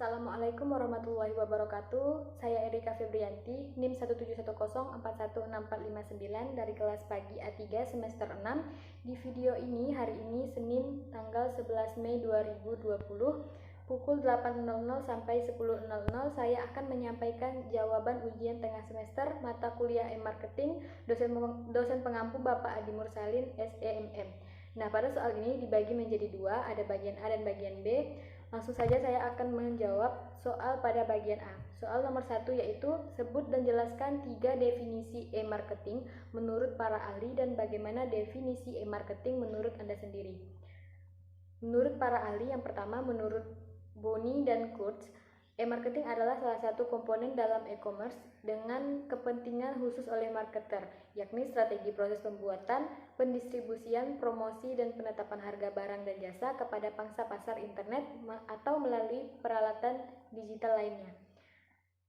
Assalamualaikum warahmatullahi wabarakatuh. Saya Erika Febrianti, NIM 17104164459 dari kelas pagi A3 semester 6. Di video ini hari ini Senin tanggal 11 Mei 2020 pukul 8.00 sampai 10.00 saya akan menyampaikan jawaban ujian tengah semester mata kuliah e-marketing dosen pengampu Bapak Adi Mursalin SEMM. Nah, pada soal ini dibagi menjadi dua, ada bagian A dan bagian B. Langsung saja saya akan menjawab soal pada bagian A. Soal nomor 1 yaitu sebut dan jelaskan 3 definisi e-marketing menurut para ahli dan bagaimana definisi e-marketing menurut Anda sendiri. Menurut para ahli, yang pertama menurut Boni dan Kurtz, e-marketing adalah salah satu komponen dalam e-commerce dengan kepentingan khusus oleh marketer, yakni strategi proses pembuatan, pendistribusian, promosi, dan penetapan harga barang dan jasa kepada pangsa pasar internet atau melalui peralatan digital lainnya.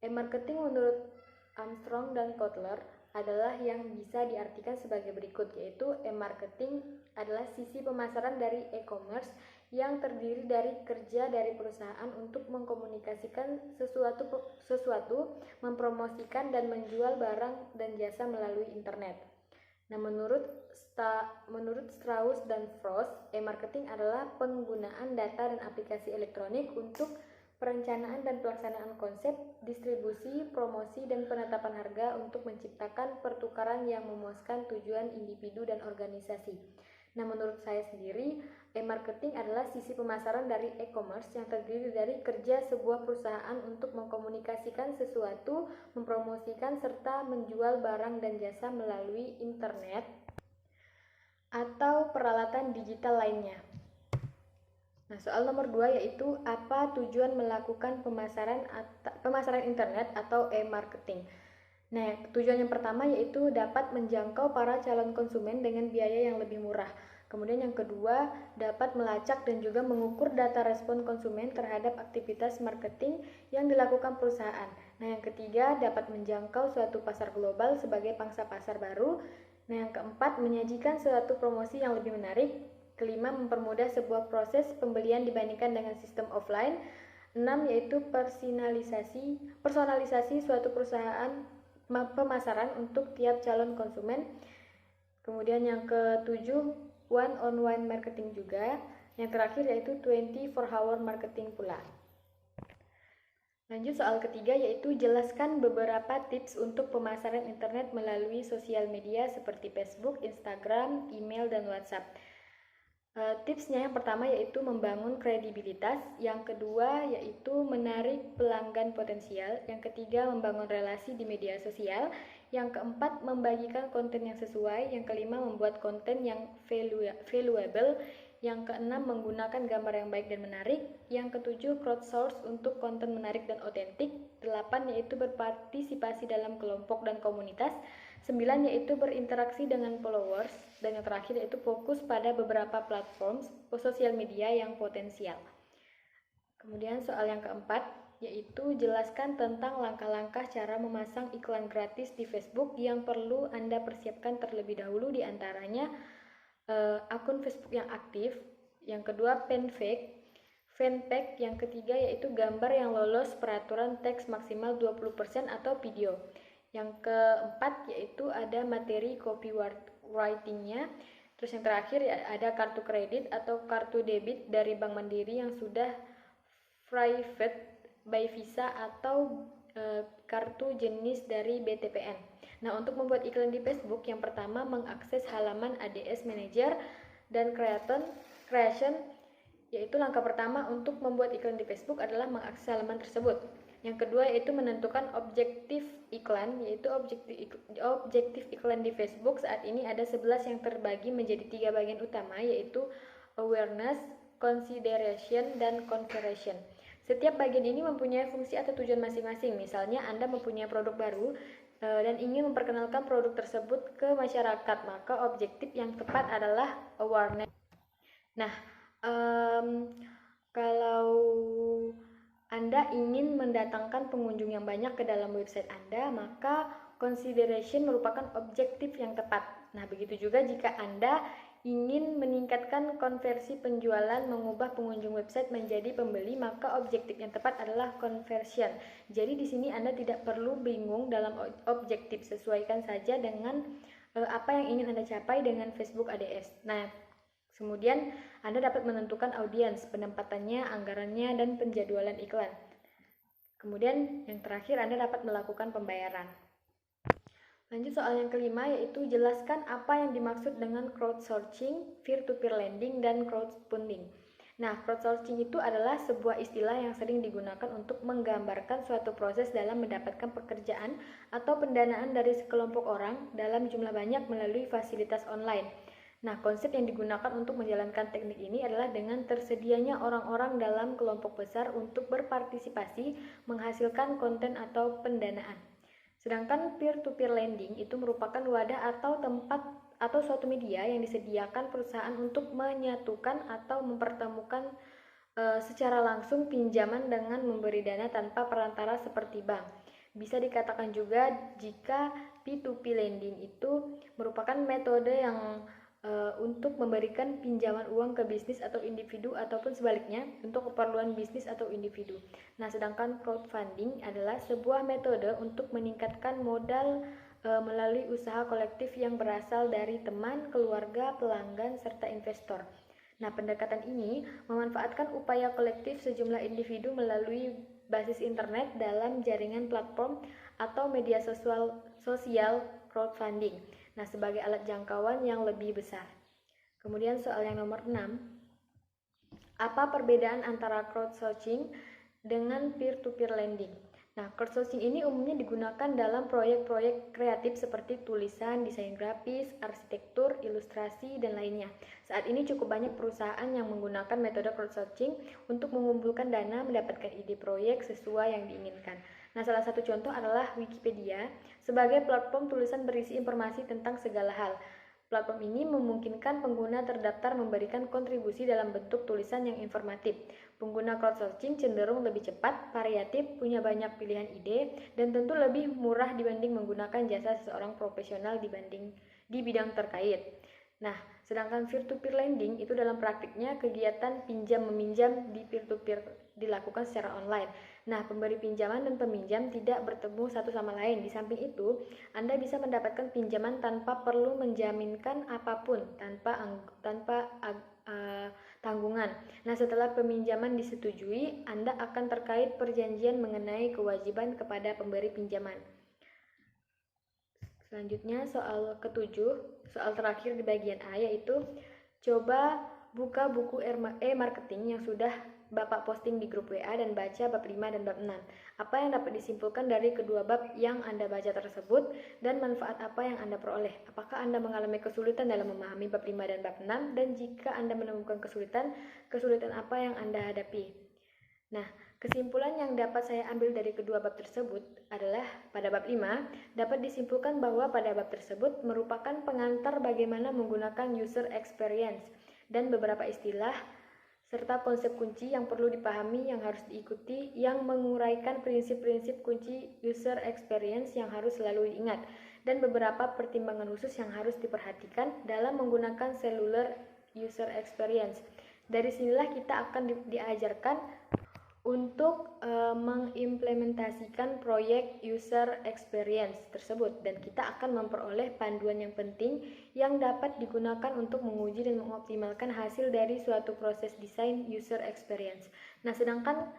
E-marketing menurut Armstrong dan Kotler adalah yang bisa diartikan sebagai berikut, yaitu e-marketing adalah sisi pemasaran dari e-commerce yang terdiri dari kerja dari perusahaan untuk mengkomunikasikan sesuatu, mempromosikan dan menjual barang dan jasa melalui internet. Nah, menurut Strauss dan Frost, e-marketing adalah penggunaan data dan aplikasi elektronik untuk perencanaan dan pelaksanaan konsep, distribusi, promosi, dan penetapan harga untuk menciptakan pertukaran yang memuaskan tujuan individu dan organisasi. Nah, menurut saya sendiri, e-marketing adalah sisi pemasaran dari e-commerce yang terdiri dari kerja sebuah perusahaan untuk mengkomunikasikan sesuatu, mempromosikan, serta menjual barang dan jasa melalui internet atau peralatan digital lainnya. Nah, soal nomor 2 yaitu apa tujuan melakukan pemasaran internet atau e-marketing. Nah, tujuan yang pertama yaitu dapat menjangkau para calon konsumen dengan biaya yang lebih murah. Kemudian yang kedua, dapat melacak dan juga mengukur data respon konsumen terhadap aktivitas marketing yang dilakukan perusahaan. Nah, yang ketiga, dapat menjangkau suatu pasar global sebagai pangsa pasar baru. Nah, yang keempat, menyajikan suatu promosi yang lebih menarik. Kelima, mempermudah sebuah proses pembelian dibandingkan dengan sistem offline. 6, yaitu personalisasi suatu perusahaan pemasaran untuk tiap calon konsumen. Kemudian yang ketujuh, one-on-one marketing juga. Yang terakhir yaitu 24-hour marketing pula. Lanjut soal ketiga yaitu jelaskan beberapa tips untuk pemasaran internet melalui sosial media seperti Facebook, Instagram, email, dan WhatsApp. Tipsnya yang pertama yaitu membangun kredibilitas, yang kedua yaitu menarik pelanggan potensial, yang ketiga membangun relasi di media sosial, yang keempat membagikan konten yang sesuai, yang kelima membuat konten yang valuable, yang keenam menggunakan gambar yang baik dan menarik, yang ketujuh crowdsource untuk konten menarik dan otentik, 8 yaitu berpartisipasi dalam kelompok dan komunitas, 9 yaitu berinteraksi dengan followers, dan yang terakhir yaitu fokus pada beberapa platform sosial media yang potensial. Kemudian soal yang keempat yaitu jelaskan tentang langkah-langkah cara memasang iklan gratis di Facebook yang perlu Anda persiapkan terlebih dahulu, diantaranya akun Facebook yang aktif, yang kedua fanpage, yang ketiga yaitu gambar yang lolos peraturan teks maksimal 20% atau video. Yang keempat yaitu ada materi copywriting-nya. Terus yang terakhir ada kartu kredit atau kartu debit dari Bank Mandiri yang sudah private by Visa atau kartu jenis dari BTPN. Nah, untuk membuat iklan di Facebook, yang pertama mengakses halaman ADS Manager dan Creation, yaitu langkah pertama untuk membuat iklan di Facebook adalah mengakses halaman tersebut. Yang kedua yaitu menentukan objektif iklan, yaitu objektif iklan di Facebook saat ini ada 11 yang terbagi menjadi 3 bagian utama, yaitu awareness, consideration, dan conversion. Setiap bagian ini mempunyai fungsi atau tujuan masing-masing. Misalnya Anda mempunyai produk baru dan ingin memperkenalkan produk tersebut ke masyarakat, maka objektif yang tepat adalah awareness. Nah, kalau Anda ingin mendatangkan pengunjung yang banyak ke dalam website Anda, maka consideration merupakan objektif yang tepat. Nah, begitu juga jika Anda ingin meningkatkan konversi penjualan, mengubah pengunjung website menjadi pembeli, maka objektif yang tepat adalah conversion. Jadi di sini Anda tidak perlu bingung dalam objektif, sesuaikan saja dengan apa yang ingin Anda capai dengan Facebook ADS. Nah, kemudian Anda dapat menentukan audiens, penempatannya, anggarannya, dan penjadwalan iklan. Kemudian yang terakhir Anda dapat melakukan pembayaran. Lanjut soal yang kelima, yaitu jelaskan apa yang dimaksud dengan crowdsourcing, peer-to-peer lending, dan crowdfunding. Nah, crowdsourcing itu adalah sebuah istilah yang sering digunakan untuk menggambarkan suatu proses dalam mendapatkan pekerjaan atau pendanaan dari sekelompok orang dalam jumlah banyak melalui fasilitas online. Nah, konsep yang digunakan untuk menjalankan teknik ini adalah dengan tersedianya orang-orang dalam kelompok besar untuk berpartisipasi menghasilkan konten atau pendanaan. Sedangkan peer-to-peer lending itu merupakan wadah atau tempat atau suatu media yang disediakan perusahaan untuk menyatukan atau mempertemukan secara langsung pinjaman dengan memberi dana tanpa perantara seperti bank. Bisa dikatakan juga jika P2P lending itu merupakan metode yang untuk memberikan pinjaman uang ke bisnis atau individu ataupun sebaliknya untuk keperluan bisnis atau individu. Nah, sedangkan crowdfunding adalah sebuah metode untuk meningkatkan modal melalui usaha kolektif yang berasal dari teman, keluarga, pelanggan, serta investor. Nah, pendekatan ini memanfaatkan upaya kolektif sejumlah individu melalui basis internet dalam jaringan platform atau media sosial crowdfunding. Nah, sebagai alat jangkauan yang lebih besar. Kemudian soal yang nomor 6. Apa perbedaan antara crowdsourcing dengan peer-to-peer lending? Nah, crowdsourcing ini umumnya digunakan dalam proyek-proyek kreatif seperti tulisan, desain grafis, arsitektur, ilustrasi, dan lainnya. Saat ini cukup banyak perusahaan yang menggunakan metode crowdsourcing untuk mengumpulkan dana mendapatkan ide proyek sesuai yang diinginkan. Nah, salah satu contoh adalah Wikipedia sebagai platform tulisan berisi informasi tentang segala hal. Platform ini memungkinkan pengguna terdaftar memberikan kontribusi dalam bentuk tulisan yang informatif. Pengguna crowdsourcing cenderung lebih cepat, variatif, punya banyak pilihan ide, dan tentu lebih murah dibanding menggunakan jasa seseorang profesional di bidang terkait. Nah, sedangkan peer-to-peer lending itu dalam praktiknya kegiatan pinjam-meminjam di peer-to-peer dilakukan secara online. Nah, pemberi pinjaman dan peminjam tidak bertemu satu sama lain. Di samping itu, Anda bisa mendapatkan pinjaman tanpa perlu menjaminkan apapun, tanpa tanggungan. Nah, setelah peminjaman disetujui, Anda akan terkait perjanjian mengenai kewajiban kepada pemberi pinjaman. Selanjutnya soal ke-7, soal terakhir di bagian A, yaitu coba buka buku e-marketing yang sudah Bapak posting di grup WA dan baca bab 5 dan bab 6. Apa yang dapat disimpulkan dari kedua bab yang Anda baca tersebut dan manfaat apa yang Anda peroleh? Apakah Anda mengalami kesulitan dalam memahami bab 5 dan bab 6? Dan jika Anda menemukan kesulitan apa yang Anda hadapi? Nah, kesimpulan yang dapat saya ambil dari kedua bab tersebut adalah pada bab 5 dapat disimpulkan bahwa pada bab tersebut merupakan pengantar bagaimana menggunakan user experience dan beberapa istilah serta konsep kunci yang perlu dipahami yang harus diikuti yang menguraikan prinsip-prinsip kunci user experience yang harus selalu diingat dan beberapa pertimbangan khusus yang harus diperhatikan dalam menggunakan cellular user experience. Dari sinilah kita akan diajarkan untuk mengimplementasikan proyek user experience tersebut dan kita akan memperoleh panduan yang penting yang dapat digunakan untuk menguji dan mengoptimalkan hasil dari suatu proses desain user experience. Nah, sedangkan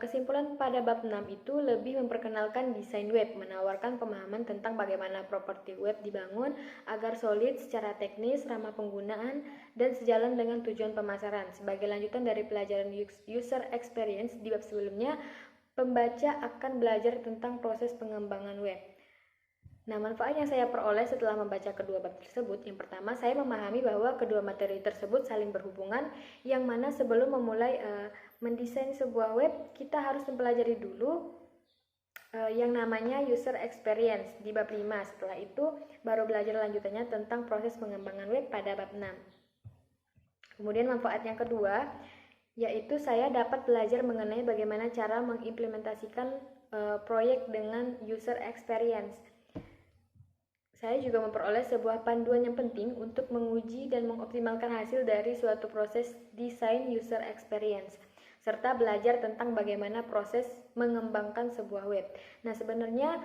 kesimpulan pada bab 6 itu lebih memperkenalkan desain web, menawarkan pemahaman tentang bagaimana properti web dibangun agar solid secara teknis, ramah penggunaan, dan sejalan dengan tujuan pemasaran. Sebagai lanjutan dari pelajaran user experience di bab sebelumnya, pembaca akan belajar tentang proses pengembangan web. Nah, manfaat yang saya peroleh setelah membaca kedua bab tersebut, yang pertama, saya memahami bahwa kedua materi tersebut saling berhubungan, yang mana sebelum memulai mendesain sebuah web, kita harus mempelajari dulu yang namanya user experience di bab 5. Setelah itu, baru belajar lanjutannya tentang proses pengembangan web pada bab 6. Kemudian manfaat yang kedua, yaitu saya dapat belajar mengenai bagaimana cara mengimplementasikan proyek dengan user experience. saya juga memperoleh sebuah panduan yang penting untuk menguji dan mengoptimalkan hasil dari suatu proses desain user experience, serta belajar tentang bagaimana proses mengembangkan sebuah web. Nah, sebenarnya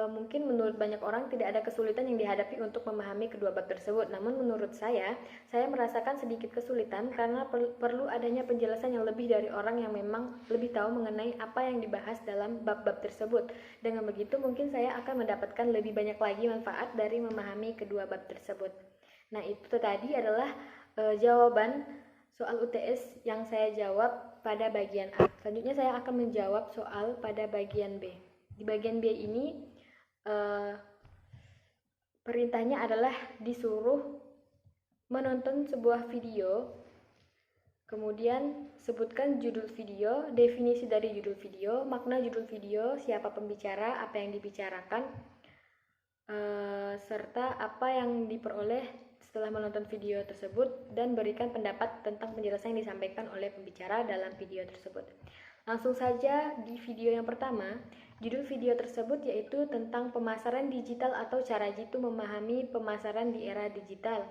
mungkin menurut banyak orang tidak ada kesulitan yang dihadapi untuk memahami kedua bab tersebut. Namun menurut saya merasakan sedikit kesulitan karena perlu adanya penjelasan yang lebih dari orang yang memang lebih tahu mengenai apa yang dibahas dalam bab-bab tersebut. Dengan begitu mungkin saya akan mendapatkan lebih banyak lagi manfaat dari memahami kedua bab tersebut. Nah, itu tadi adalah jawaban soal UTS yang saya jawab pada bagian A. Selanjutnya saya akan menjawab soal pada bagian B. Di bagian B ini perintahnya adalah disuruh menonton sebuah video, kemudian sebutkan judul video, definisi dari judul video, makna judul video, siapa pembicara, apa yang dibicarakan, serta apa yang diperoleh setelah menonton video tersebut, dan berikan pendapat tentang penjelasan yang disampaikan oleh pembicara dalam video tersebut. Langsung saja di video yang pertama, judul video tersebut yaitu tentang pemasaran digital atau cara jitu memahami pemasaran di era digital.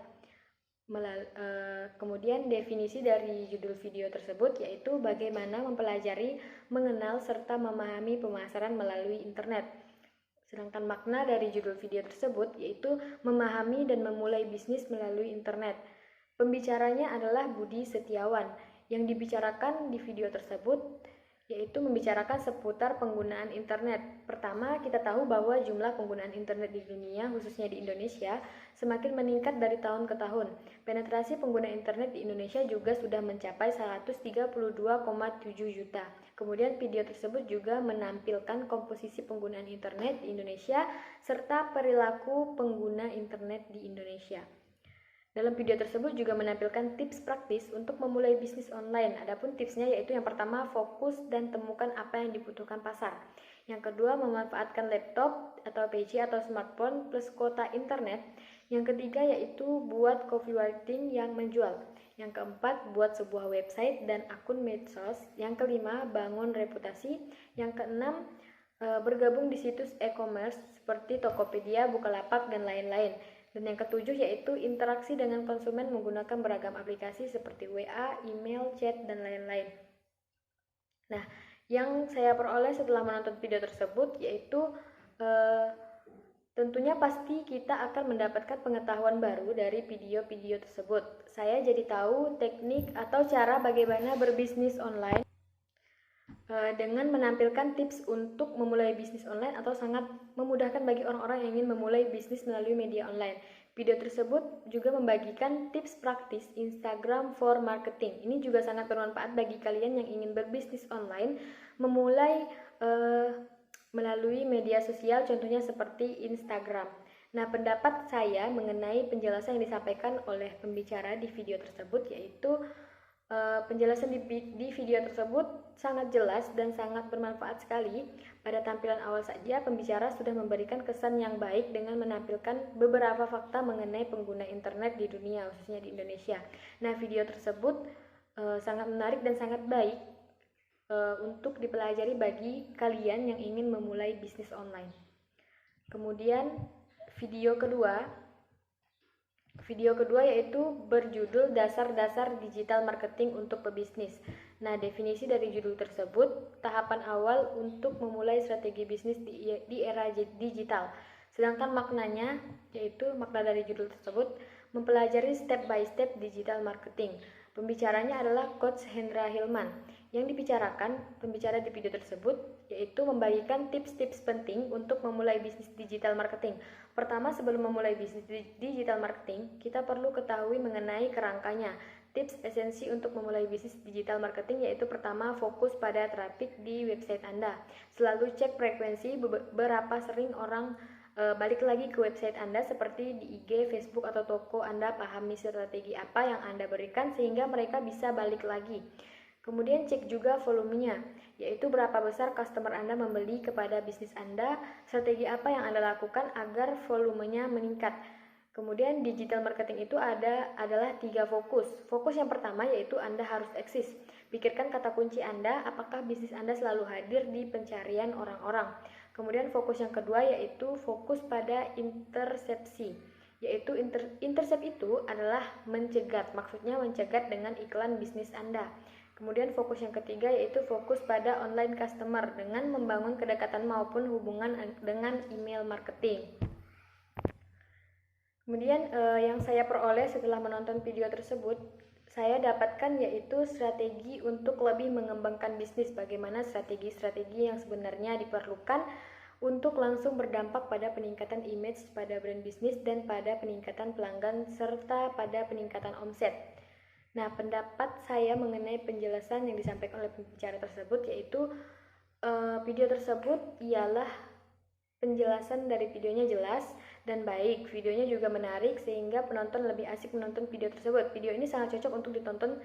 Kemudian definisi dari judul video tersebut yaitu bagaimana mempelajari, mengenal, serta memahami pemasaran melalui internet. Sedangkan makna dari judul video tersebut yaitu memahami dan memulai bisnis melalui internet. Pembicaranya adalah Budi Setiawan. Yang dibicarakan di video tersebut yaitu membicarakan seputar penggunaan internet. Pertama, kita tahu bahwa jumlah penggunaan internet di dunia, khususnya di Indonesia, semakin meningkat dari tahun ke tahun. Penetrasi pengguna internet di Indonesia juga sudah mencapai 132,7 juta. Kemudian video tersebut juga menampilkan komposisi penggunaan internet di Indonesia serta perilaku pengguna internet di Indonesia. Dalam video tersebut juga menampilkan tips praktis untuk memulai bisnis online. Adapun tipsnya yaitu yang pertama, fokus dan temukan apa yang dibutuhkan pasar. Yang kedua, memanfaatkan laptop atau PC atau smartphone plus kuota internet. Yang ketiga yaitu buat copywriting yang menjual. Yang keempat, buat sebuah website dan akun medsos. Yang kelima, bangun reputasi. Yang keenam, bergabung di situs e-commerce seperti Tokopedia, Bukalapak, dan lain-lain. Dan yang ketujuh yaitu interaksi dengan konsumen menggunakan beragam aplikasi seperti WA, email, chat, dan lain-lain. Nah, yang saya peroleh setelah menonton video tersebut yaitu tentunya pasti kita akan mendapatkan pengetahuan baru dari video-video tersebut. Saya jadi tahu teknik atau cara bagaimana berbisnis online dengan menampilkan tips untuk memulai bisnis online atau sangat memudahkan bagi orang-orang yang ingin memulai bisnis melalui media online. Video tersebut juga membagikan tips praktis Instagram for marketing. Ini juga sangat bermanfaat bagi kalian yang ingin berbisnis online, memulai melalui media sosial, contohnya seperti Instagram. Nah, pendapat saya mengenai penjelasan yang disampaikan oleh pembicara di video tersebut yaitu penjelasan di video tersebut sangat jelas dan sangat bermanfaat sekali. Pada tampilan awal saja, pembicara sudah memberikan kesan yang baik dengan menampilkan beberapa fakta mengenai pengguna internet di dunia, khususnya di Indonesia. Nah, video tersebut sangat menarik dan sangat baik untuk dipelajari bagi kalian yang ingin memulai bisnis online. Kemudian video kedua yaitu berjudul Dasar-dasar Digital Marketing untuk Pebisnis. Nah, definisi dari judul tersebut, tahapan awal untuk memulai strategi bisnis di era digital. Sedangkan maknanya, yaitu makna dari judul tersebut, mempelajari step by step digital marketing. Pembicaranya adalah Coach Hendra Hilman. Yang dibicarakan pembicara di video tersebut yaitu membagikan tips-tips penting untuk memulai bisnis digital marketing. Pertama, sebelum memulai bisnis digital marketing, kita perlu ketahui mengenai kerangkanya. Tips esensi untuk memulai bisnis digital marketing yaitu pertama, fokus pada traffic di website Anda. Selalu cek frekuensi berapa sering orang balik lagi ke website Anda seperti di IG, Facebook, atau toko Anda. Pahami strategi apa yang Anda berikan sehingga mereka bisa balik lagi. Kemudian cek juga volumenya, yaitu berapa besar customer Anda membeli kepada bisnis Anda, strategi apa yang Anda lakukan agar volumenya meningkat. Kemudian digital marketing itu adalah 3 fokus. Fokus yang pertama yaitu Anda harus eksis. Pikirkan kata kunci Anda, apakah bisnis Anda selalu hadir di pencarian orang-orang. Kemudian fokus yang kedua yaitu fokus pada intersepsi, yaitu intersep itu adalah mencegat, maksudnya mencegat dengan iklan bisnis Anda. Kemudian fokus yang ketiga yaitu fokus pada online customer dengan membangun kedekatan maupun hubungan dengan email marketing. Kemudian yang saya peroleh setelah menonton video tersebut, saya dapatkan yaitu strategi untuk lebih mengembangkan bisnis, bagaimana strategi-strategi yang sebenarnya diperlukan untuk langsung berdampak pada peningkatan image pada brand bisnis dan pada peningkatan pelanggan serta pada peningkatan omset. Nah, pendapat saya mengenai penjelasan yang disampaikan oleh pembicara tersebut yaitu video tersebut ialah penjelasan dari videonya jelas dan baik, videonya juga menarik sehingga penonton lebih asik menonton video tersebut. Video ini sangat cocok untuk ditonton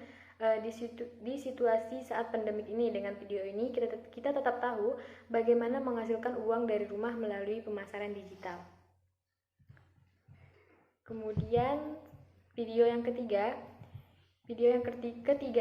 di situasi saat pandemik ini. Dengan video ini kita tetap tahu bagaimana menghasilkan uang dari rumah melalui pemasaran digital. Kemudian video yang ketiga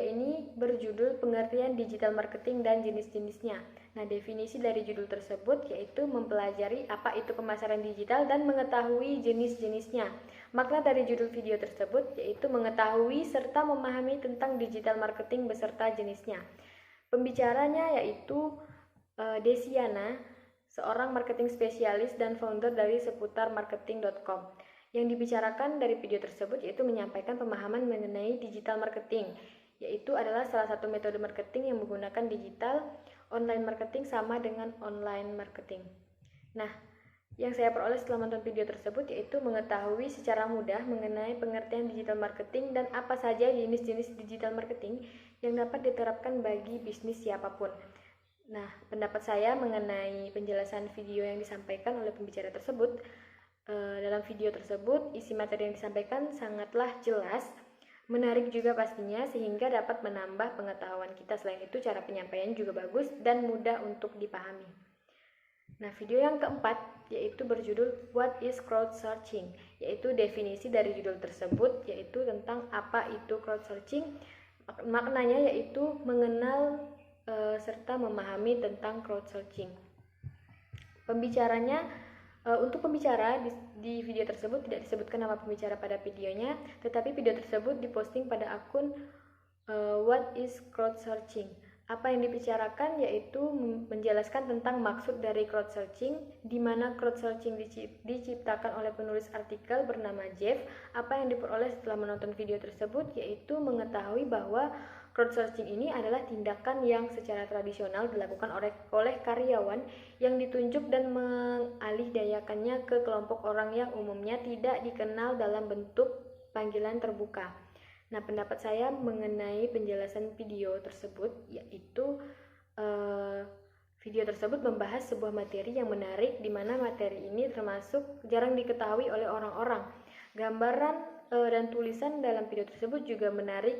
ini berjudul pengertian digital marketing dan jenis-jenisnya. Nah, definisi dari judul tersebut yaitu mempelajari apa itu pemasaran digital dan mengetahui jenis-jenisnya. Makna dari judul video tersebut yaitu mengetahui serta memahami tentang digital marketing beserta jenisnya. Pembicaranya yaitu Desiana, seorang marketing spesialis dan founder dari seputar marketing.com. Yang dibicarakan dari video tersebut yaitu menyampaikan pemahaman mengenai digital marketing, yaitu adalah salah satu metode marketing yang menggunakan digital. Online marketing sama dengan online marketing. Nah, yang saya peroleh setelah menonton video tersebut yaitu mengetahui secara mudah mengenai pengertian digital marketing dan apa saja jenis-jenis digital marketing yang dapat diterapkan bagi bisnis siapapun. Nah, pendapat saya mengenai penjelasan video yang disampaikan oleh pembicara tersebut, dalam video tersebut isi materi yang disampaikan sangatlah jelas, menarik juga pastinya sehingga dapat menambah pengetahuan kita. Selain itu cara penyampaian juga bagus dan mudah untuk dipahami. Nah, video yang keempat yaitu berjudul What is Crowdsourcing, yaitu definisi dari judul tersebut yaitu tentang apa itu crowdsourcing. Maknanya yaitu mengenal serta memahami tentang crowdsourcing. Untuk pembicara di video tersebut tidak disebutkan nama pembicara pada videonya, tetapi video tersebut diposting pada akun What is Crowdsourcing. Apa yang dibicarakan yaitu menjelaskan tentang maksud dari crowdsourcing, di mana crowdsourcing diciptakan oleh penulis artikel bernama Jeff. Apa yang diperoleh setelah menonton video tersebut yaitu mengetahui bahwa crowdsourcing ini adalah tindakan yang secara tradisional dilakukan oleh karyawan yang ditunjuk dan mengalihdayakannya ke kelompok orang yang umumnya tidak dikenal dalam bentuk panggilan terbuka. Nah, pendapat saya mengenai penjelasan video tersebut yaitu video tersebut membahas sebuah materi yang menarik, di mana materi ini termasuk jarang diketahui oleh orang-orang. Gambaran dan tulisan dalam video tersebut juga menarik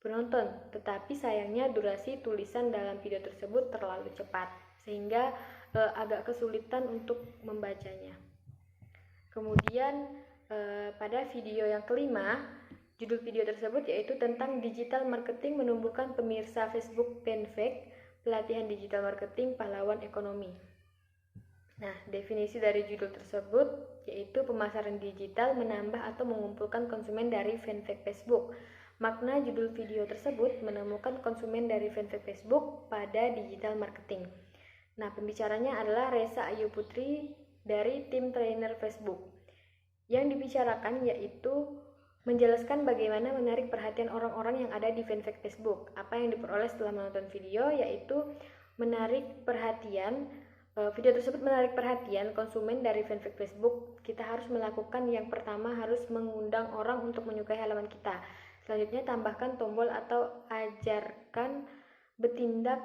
penonton, tetapi sayangnya durasi tulisan dalam video tersebut terlalu cepat sehingga agak kesulitan untuk membacanya. Kemudian pada video yang kelima, judul video tersebut yaitu tentang digital marketing menumbuhkan pemirsa Facebook fanpage, pelatihan digital marketing pahlawan ekonomi. Nah, definisi dari judul tersebut yaitu pemasaran digital menambah atau mengumpulkan konsumen dari fanpage Facebook. Makna judul video tersebut menemukan konsumen dari fanpage Facebook pada digital marketing. Nah, pembicaranya adalah Reza Ayu Putri dari tim trainer Facebook. Yang dibicarakan yaitu menjelaskan bagaimana menarik perhatian orang-orang yang ada di fanpage Facebook. Apa yang diperoleh setelah menonton video yaitu menarik perhatian. Video tersebut menarik perhatian konsumen dari fanpage Facebook. Kita harus melakukan yang pertama, harus mengundang orang untuk menyukai halaman kita. Selanjutnya tambahkan tombol atau ajakan bertindak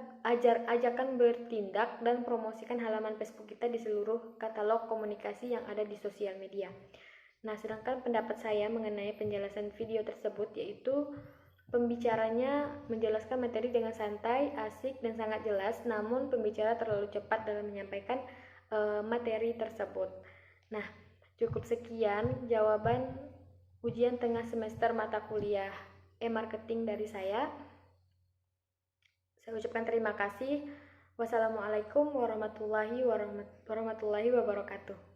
dan promosikan halaman Facebook kita di seluruh katalog komunikasi yang ada di sosial media. Nah, sedangkan pendapat saya mengenai penjelasan video tersebut yaitu pembicaranya menjelaskan materi dengan santai, asik, dan sangat jelas, namun pembicara terlalu cepat dalam menyampaikan materi tersebut. Nah, cukup sekian jawaban ujian tengah semester mata kuliah e-marketing dari saya. Saya ucapkan terima kasih. Wassalamualaikum warahmatullahi wabarakatuh.